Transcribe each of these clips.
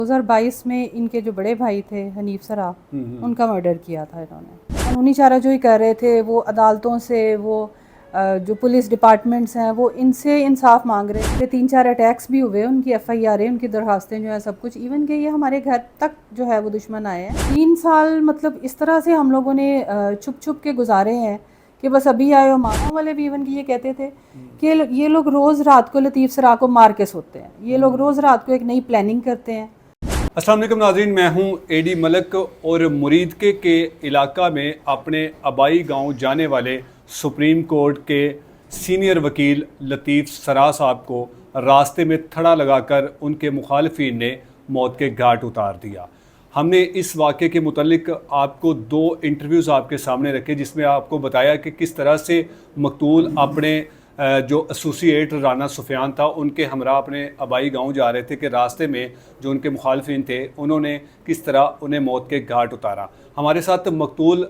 2022 میں ان کے جو بڑے بھائی تھے حنیف سرا، ان کا مرڈر کیا تھا انہوں نے۔ قانونی چارہ جوئی کر رہے تھے، وہ عدالتوں سے، وہ جو پولیس ڈپارٹمنٹس ہیں وہ ان سے انصاف مانگ رہے تھے۔ 3-4 اٹیکس بھی ہوئے، ان کی FIR، ان کی درخواستیں جو ہیں سب کچھ، ایون کہ یہ ہمارے گھر تک جو ہے وہ دشمن آئے ہیں۔ 3 سال مطلب اس طرح سے ہم لوگوں نے چھپ چھپ کے گزارے ہیں کہ بس ابھی آئے ہو۔ ماما والے بھی ایون کہ یہ کہتے تھے کہ یہ لوگ روز رات کو لطیف سرا کو مار کے سوتے ہیں، یہ لوگ روز رات کو ایک نئی پلاننگ کرتے ہیں۔ السلام علیکم ناظرین، میں ہوں AD ملک اور مریدکے کے علاقہ میں اپنے آبائی گاؤں جانے والے سپریم کورٹ کے سینئر وکیل لطیف سرا صاحب کو راستے میں تھڑا لگا کر ان کے مخالفین نے موت کے گھاٹ اتار دیا۔ ہم نے اس واقعے کے متعلق آپ کو 2 انٹرویوز آپ کے سامنے رکھے، جس میں آپ کو بتایا کہ کس طرح سے مقتول اپنے جو ایسوسیٹ رانا سفیان تھا ان کے ہمراہ اپنے آبائی گاؤں جا رہے تھے کہ راستے میں جو ان کے مخالفین تھے انہوں نے کس طرح انہیں موت کے گھاٹ اتارا۔ ہمارے ساتھ مقتول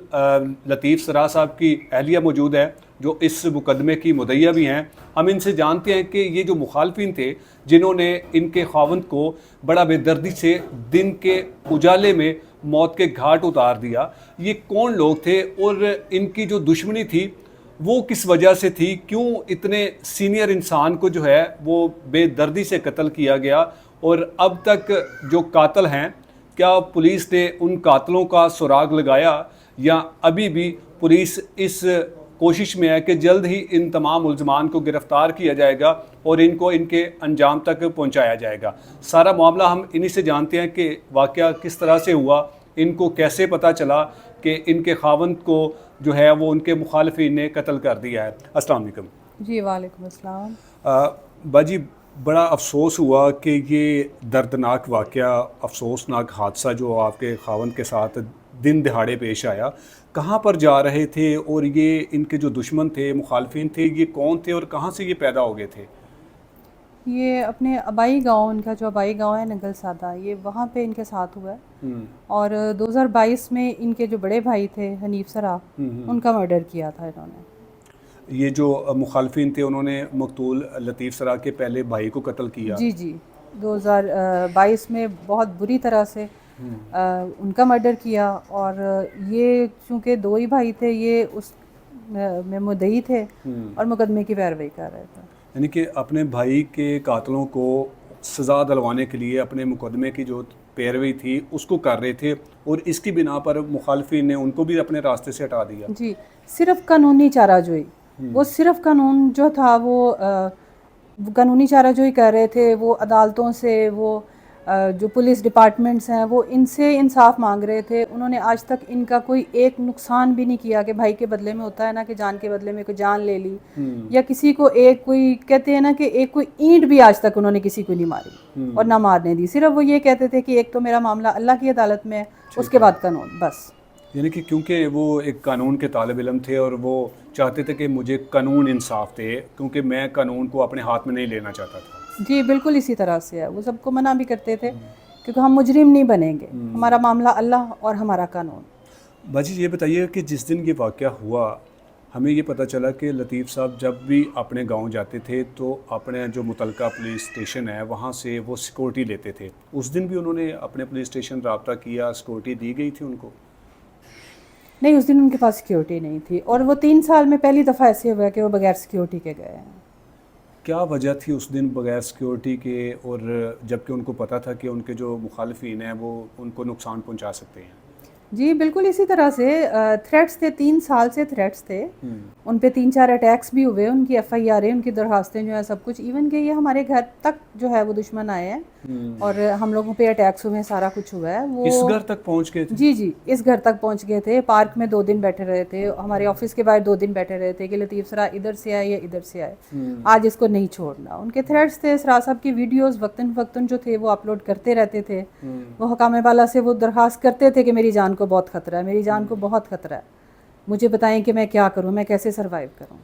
لطیف سرا صاحب کی اہلیہ موجود ہے جو اس مقدمے کی مدعیہ بھی ہیں۔ ہم ان سے جانتے ہیں کہ یہ جو مخالفین تھے جنہوں نے ان کے خاوند کو بڑا بے دردی سے دن کے اجالے میں موت کے گھاٹ اتار دیا، یہ کون لوگ تھے اور ان کی جو دشمنی تھی وہ کس وجہ سے تھی، کیوں اتنے سینئر انسان کو جو ہے وہ بے دردی سے قتل کیا گیا، اور اب تک جو قاتل ہیں کیا پولیس نے ان قاتلوں کا سراغ لگایا یا ابھی بھی پولیس اس کوشش میں ہے کہ جلد ہی ان تمام ملزمان کو گرفتار کیا جائے گا اور ان کو ان کے انجام تک پہنچایا جائے گا۔ سارا معاملہ ہم انہی سے جانتے ہیں کہ واقعہ کس طرح سے ہوا، ان کو کیسے پتہ چلا کہ ان کے خاوند کو جو ہے وہ ان کے مخالفین نے قتل کر دیا ہے۔ السلام علیکم جی وعلیکم السلام۔ باجی، بڑا افسوس ہوا کہ یہ دردناک واقعہ، افسوسناک حادثہ جو آپ کے خاوند کے ساتھ دن دہاڑے پیش آیا، کہاں پر جا رہے تھے اور یہ ان کے جو دشمن تھے، مخالفین تھے، یہ کون تھے اور کہاں سے یہ پیدا ہو گئے تھے؟ یہ اپنے آبائی گاؤں، ان کا جو آبائی گاؤں ہے نگل سادہ، یہ وہاں پہ ان کے ساتھ ہوا ہے، اور 2022 میں ان کے جو بڑے بھائی تھے حنیف سرا، ان کا مرڈر کیا تھا انہوں نے۔ یہ جو مخالفین تھے انہوں نے مقتول لطیف سرا کے پہلے بھائی کو قتل کیا؟ جی 2022 میں بہت بری طرح سے ان کا مرڈر کیا، اور یہ چونکہ 2 ہی بھائی تھے، یہ اس میں مدعی تھے اور مقدمے کی پیروی کر رہے تھے۔ یعنی کہ اپنے بھائی کے قاتلوں کو سزا دلوانے کے لیے اپنے مقدمے کی جو پیروی تھی اس کو کر رہے تھے، اور اس کی بنا پر مخالفین نے ان کو بھی اپنے راستے سے ہٹا دیا۔ جی، صرف قانونی چارہ جوئی، وہ صرف قانون جو تھا وہ قانونی چارہ جوئی کر رہے تھے، وہ عدالتوں سے، وہ جو پولیس ڈپارٹمنٹس ہیں وہ ان سے انصاف مانگ رہے تھے۔ انہوں نے آج تک ان کا کوئی ایک نقصان بھی نہیں کیا کہ بھائی کے بدلے میں ہوتا ہے نا کہ جان کے بدلے میں کوئی جان لے لی، یا کسی کو ایک کوئی کہتے ہیں نا کہ ایک کوئی اینٹ بھی آج تک انہوں نے کسی کو نہیں ماری اور نہ مارنے دی۔ صرف وہ یہ کہتے تھے کہ ایک تو میرا معاملہ اللہ کی عدالت میں ہے، اس کے بعد قانون، بس۔ یعنی کہ کیونکہ وہ ایک قانون کے طالب علم تھے اور وہ چاہتے تھے کہ مجھے قانون انصاف دے، کیونکہ میں قانون کو اپنے ہاتھ میں نہیں لینا چاہتا تھا۔ جی بالکل اسی طرح سے ہے، وہ سب کو منع بھی کرتے تھے کیونکہ ہم مجرم نہیں بنیں گے، ہمارا معاملہ اللہ اور ہمارا قانون۔ باجی یہ بتائیے کہ جس دن یہ واقعہ ہوا ہمیں یہ پتہ چلا کہ لطیف صاحب جب بھی اپنے گاؤں جاتے تھے تو اپنے جو متعلقہ پولیس اسٹیشن ہے وہاں سے وہ سیکورٹی لیتے تھے۔ اس دن بھی انہوں نے اپنے پولیس اسٹیشن رابطہ کیا، سیکورٹی دی گئی تھی ان کو؟ نہیں، اس دن ان کے پاس سیکیورٹی نہیں تھی، اور وہ 3 سال میں پہلی دفعہ ایسے ہوا کہ وہ بغیر سیکیورٹی کے گئے ہیں۔ کیا وجہ تھی اس دن بغیر سیکیورٹی کے، اور جبکہ ان کو پتہ تھا کہ ان کے جو مخالفین ہیں وہ ان کو نقصان پہنچا سکتے ہیں؟ جی بالکل اسی طرح سے تھریٹس تھے، 3 سال سے تھریٹس تھے، ان پہ 3-4 اٹیکس بھی ہوئے، ان کی FIR، ان کی درخواستیں جو ہیں سب کچھ، ایون کہ یہ ہمارے گھر تک جو ہے وہ دشمن آئے ہیں اور ہم لوگوں پہ اٹیکس ہوئے ہیں، سارا کچھ ہوا ہے۔ وہ اس گھر تک پہنچ گئے تھے؟ جی اس گھر تک پہنچ گئے تھے، پارک میں 2 دن بیٹھے رہے تھے، ہمارے آفس کے باہر 2 دن بیٹھے رہے تھے کہ لطیف سرا ادھر سے آئے یا ادھر سے آئے، آج اس کو نہیں چھوڑنا۔ ان کے تھریٹس تھے، سرا صاحب کی ویڈیوز وقتاً فوقتاً جو تھے وہ اپلوڈ کرتے رہتے تھے، وہ حکام بالا سے وہ درخواست کرتے تھے کہ میری جان کو بہت خطرہ ہے، میری جان کو بہت خطرہ ہے، مجھے بتائیں کہ میں کیا کروں، میں کیسے سروائیو کروں۔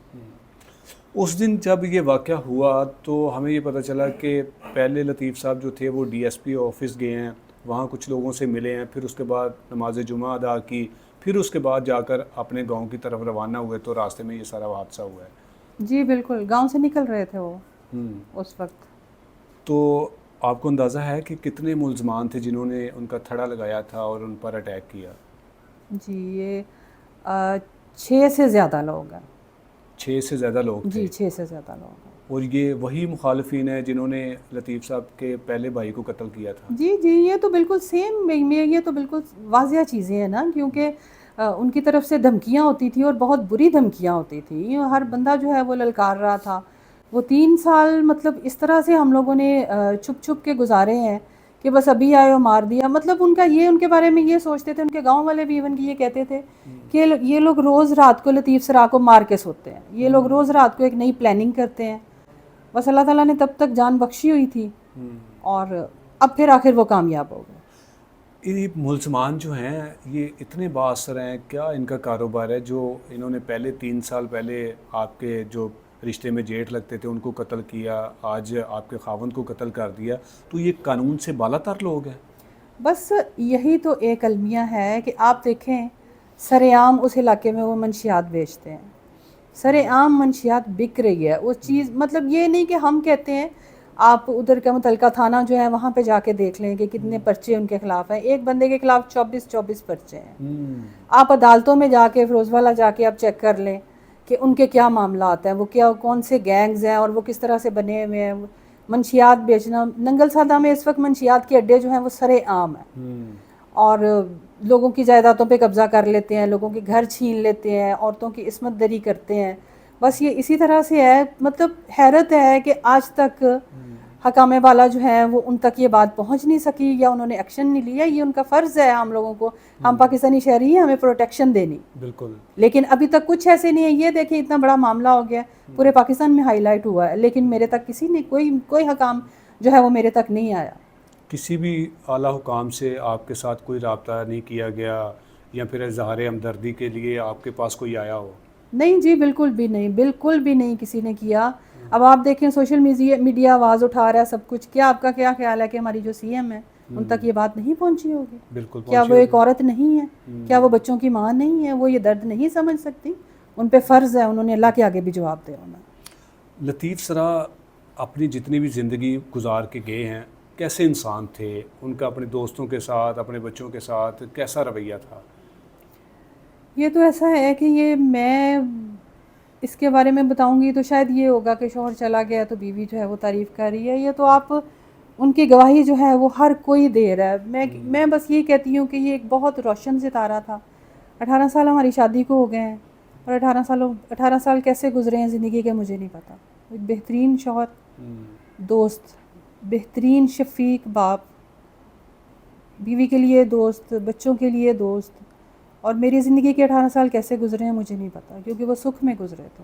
اس دن جب یہ واقعہ ہوا تو ہمیں یہ پتہ چلا کہ پہلے لطیف صاحب جو تھے وہ DSP آفس گئے ہیں، وہاں کچھ لوگوں سے ملے ہیں، پھر اس کے بعد نماز جمعہ ادا کی، پھر اس کے بعد جا کر اپنے گاؤں کی طرف روانہ ہوئے تو راستے میں یہ سارا حادثہ ہوا ہے۔ جی بالکل، گاؤں سے نکل رہے تھے وہ اس وقت۔ تو آپ کو اندازہ ہے کہ کتنے ملزمان تھے جنہوں نے ان کا تھڑا لگایا تھا اور ان پر اٹیک کیا؟ جی یہ 6 سے زیادہ لوگ ہیں. 6 سے زیادہ لوگ تھے. جی 6 سے زیادہ لوگ ہیں. اور یہ وہی مخالفین ہیں جنہوں نے لطیف صاحب کے پہلے بھائی کو قتل کیا تھا؟ جی جی یہ تو بالکل سیم، یہ تو بالکل واضح چیزیں ہیں نا، کیونکہ ان کی طرف سے دھمکیاں ہوتی تھیں اور بہت بری دھمکیاں ہوتی تھیں. ہر بندہ جو ہے وہ للکار رہا تھا. وہ 3 سال مطلب اس طرح سے ہم لوگوں نے چھپ چھپ کے گزارے ہیں کہ بس ابھی آئے اور مار دیا. مطلب ان کا یہ، ان کے بارے میں یہ سوچتے تھے، ان کے گاؤں والے بھی ایون کی یہ کہتے تھے کہ یہ لوگ روز رات کو لطیف سرا کو مار کے سوتے ہیں، یہ لوگ روز رات کو ایک نئی پلاننگ کرتے ہیں. بس اللہ تعالیٰ نے تب تک جان بخشی ہوئی تھی اور اب پھر آخر وہ کامیاب ہو گئے. یہ ملزمان جو ہیں یہ اتنے با اثر ہیں، کیا ان کا کاروبار ہے جو انہوں نے پہلے 3 سال پہلے آپ کے جو رشتے میں جیٹھ لگتے تھے ان کو قتل کیا، آج آپ کے خاوند کو قتل کر دیا، تو یہ قانون سے بالا تر لوگ ہیں؟ بس یہی تو ایک المیہ ہے کہ آپ دیکھیں سر عام اس علاقے میں وہ منشیات بیچتے ہیں، سر عام منشیات بک رہی ہے وہ چیز. مطلب یہ نہیں کہ ہم کہتے ہیں، آپ ادھر کا متعلقہ تھانہ جو ہے وہاں پہ جا کے دیکھ لیں کہ کتنے پرچے ان کے خلاف ہیں. ایک بندے کے خلاف 24 پرچے ہیں. آپ عدالتوں میں جا کے، فیروز والا جا کے آپ چیک کر لیں کہ ان کے کیا معاملات ہیں، وہ کیا کون سے گینگز ہیں اور وہ کس طرح سے بنے ہوئے ہیں. منشیات بیچنا، ننگل سادہ میں اس وقت منشیات کے اڈے جو ہیں وہ سر عام ہیں اور لوگوں کی جائیدادوں پہ قبضہ کر لیتے ہیں، لوگوں کے گھر چھین لیتے ہیں، عورتوں کی عصمت دری کرتے ہیں. بس یہ اسی طرح سے ہے. مطلب حیرت ہے کہ آج تک حکام بالا جو ہیں وہ ان تک یہ بات پہنچ نہیں سکی یا انہوں نے ایکشن نہیں لیا. یہ ان کا فرض ہے ہم لوگوں کو، ہم پاکستانی شہری ہیں، ہمیں پروٹیکشن دینی. بالکل. لیکن ابھی تک کچھ ایسے نہیں ہے. یہ دیکھیں اتنا بڑا معاملہ ہو گیا، پورے پاکستان میں ہائی لائٹ ہوا ہے، لیکن میرے تک کسی نے کوئی حکام جو ہے وہ میرے تک نہیں آیا. کسی بھی اعلیٰ حکام سے آپ کے ساتھ کوئی رابطہ نہیں کیا گیا یا پھر اظہار ہمدردی کے لیے آپ کے پاس کوئی آیا ہو؟ نہیں جی بالکل بھی نہیں، بالکل بھی نہیں کسی نے کیا. اب آپ دیکھیں سوشل میڈیا آواز اٹھا رہا ہے سب کچھ. کیا آپ کا کیا خیال ہے کہ ہماری جو سی ایم ہے ان تک یہ بات نہیں پہنچی ہوگی؟ بالکل. کیا وہ ایک عورت نہیں ہے؟ کیا وہ بچوں کی ماں نہیں ہے؟ وہ یہ درد نہیں سمجھ سکتی؟ ان پہ فرض ہے، انہوں نے اللہ کے آگے بھی جواب دے ہونا. لطیف سرا اپنی جتنی بھی زندگی گزار کے گئے ہیں، کیسے انسان تھے؟ ان کا اپنے دوستوں کے ساتھ، اپنے بچوں کے ساتھ کیسا رویہ تھا؟ یہ تو ایسا ہے کہ میں اس کے بارے میں بتاؤں گی تو شاید یہ ہوگا کہ شوہر چلا گیا تو بیوی جو ہے وہ تعریف کر رہی ہے. یہ تو آپ ان کی گواہی جو ہے وہ ہر کوئی دے رہا ہے. میں بس یہ کہتی ہوں کہ یہ ایک بہت روشن ستارہ تھا. 18 سال ہماری شادی کو ہو گئے ہیں اور 18 سال کیسے گزرے ہیں زندگی کے مجھے نہیں پتہ. ایک بہترین شوہر، دوست، بہترین شفیق باپ، بیوی کے لیے دوست، بچوں کے لیے دوست. اور میری زندگی کے 18 سال کیسے گزرے ہیں مجھے نہیں پتہ، کیونکہ وہ سکھ میں گزرے تھے.